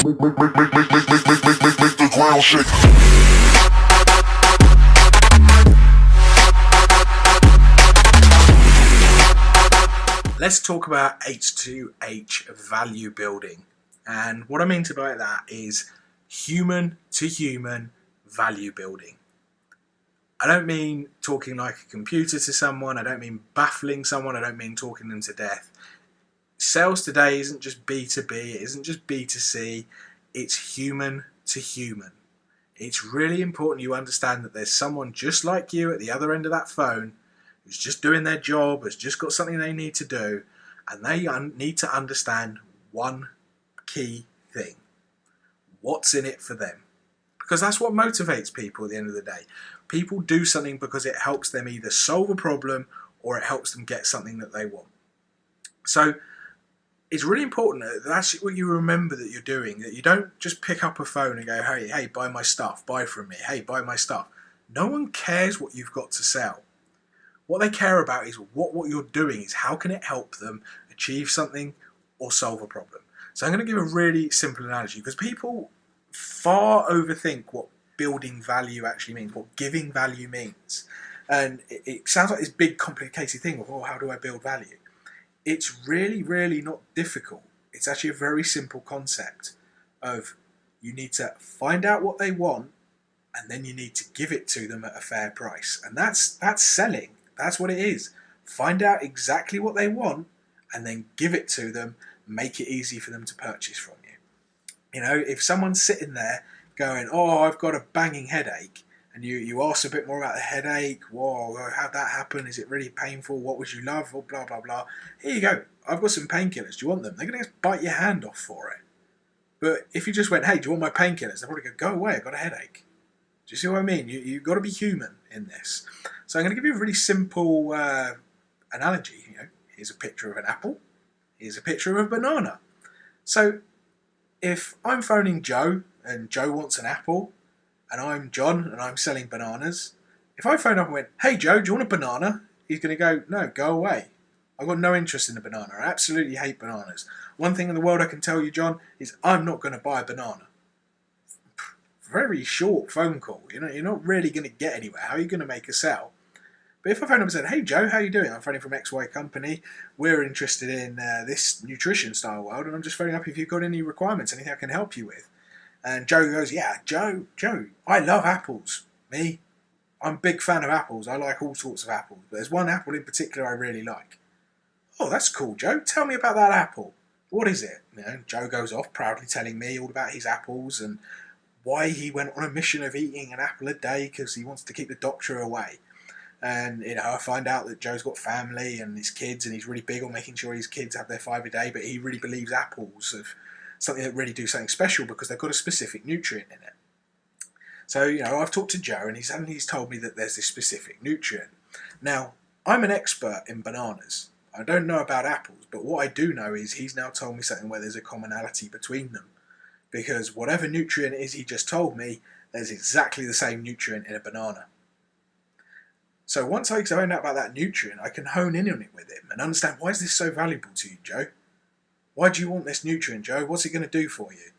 Make the ground shake. Let's talk about H2H value building. And what I mean by that is human to human value building. I don't mean talking like a computer to someone, I don't mean baffling someone, I don't mean talking them to death. Sales today isn't just B2B, it isn't just B2C, it's human to human. It's really important you understand that there's someone just like you at the other end of that phone who's just doing their job, has just got something they need to do, and they need to understand one key thing. What's in it for them? Because that's what motivates people at the end of the day. People do something because it helps them either solve a problem or it helps them get something that they want. So it's really important that that's what you remember that you're doing, that you don't just pick up a phone and go, hey, buy my stuff, buy from me, hey, buy my stuff. No one cares what you've got to sell. What they care about is what you're doing is how can it help them achieve something or solve a problem. So I'm going to give a really simple analogy because people far overthink what building value actually means, what giving value means. And it sounds like this big complicated thing of, how do I build value? It's really, really not difficult. It's actually a very simple concept of you need to find out what they want and then you need to give it to them at a fair price. And that's selling. That's what it is. Find out exactly what they want and then give it to them, make it easy for them to purchase from you. You know, if someone's sitting there going, I've got a banging headache, and you ask a bit more about the headache, how'd that happen? Is it really painful? What would you love? Or blah, blah, blah. Here you go. I've got some painkillers. Do you want them? They're going to bite your hand off for it. But if you just went, hey, do you want my painkillers? They're probably going to go away. I've got a headache. Do you see what I mean? You've got to be human in this. So I'm going to give you a really simple analogy. Here's a picture of an apple. Here's a picture of a banana. So if I'm phoning Joe and Joe wants an apple and I'm John and I'm selling bananas, if I phone up and went, hey Joe, do you want a banana? He's going to go, no, go away. I've got no interest in a banana. I absolutely hate bananas. One thing in the world I can tell you, John, is I'm not going to buy a banana. Very short phone call. You're not really going to get anywhere. How are you going to make a sell? But if I phone up and said, hey Joe, how you doing? I'm phoning from XY company. We're interested in this nutrition style world, and I'm just phoning up if you've got any requirements, anything I can help you with. And Joe goes, yeah, Joe, I love apples. Me, I'm a big fan of apples. I like all sorts of apples. But there's one apple in particular I really like. Oh, that's cool, Joe. Tell me about that apple. What is it? Joe goes off proudly telling me all about his apples and why he went on a mission of eating an apple a day because he wants to keep the doctor away. And I find out that Joe's got family and his kids, and he's really big on making sure his kids have their 5 a day, but he really believes apples are something that really do something special because they've got a specific nutrient in it. So, I've talked to Joe and he's told me that there's this specific nutrient. Now, I'm an expert in bananas. I don't know about apples, but what I do know is he's now told me something where there's a commonality between them. Because whatever nutrient it is he just told me, there's exactly the same nutrient in a banana. So once I find out about that nutrient, I can hone in on it with him and understand, why is this so valuable to you, Joe? Why do you want this nutrient, Joe? What's it going to do for you?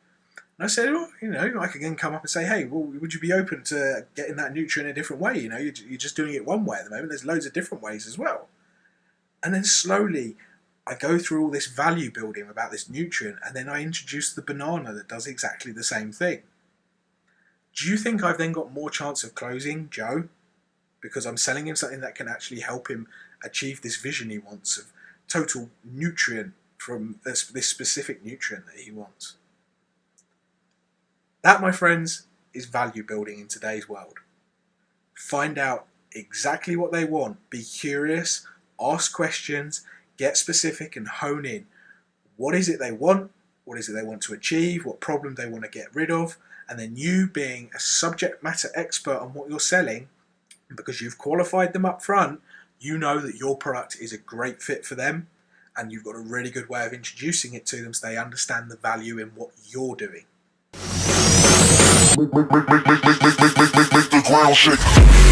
And I said, I can then come up and say, hey, well, would you be open to getting that nutrient a different way? You're just doing it one way at the moment. There's loads of different ways as well. And then slowly I go through all this value building about this nutrient, and then I introduce the banana that does exactly the same thing. Do you think I've then got more chance of closing Joe? Because I'm selling him something that can actually help him achieve this vision he wants of total nutrient from this specific nutrient that he wants. That, my friends, is value building in today's world. Find out exactly what they want. Be curious, ask questions, get specific and hone in. What is it they want? What is it they want to achieve? What problem they want to get rid of? And then you, being a subject matter expert on what you're selling, because you've qualified them up front, you know that your product is a great fit for them, and you've got a really good way of introducing it to them so they understand the value in what you're doing. Make the ground shake.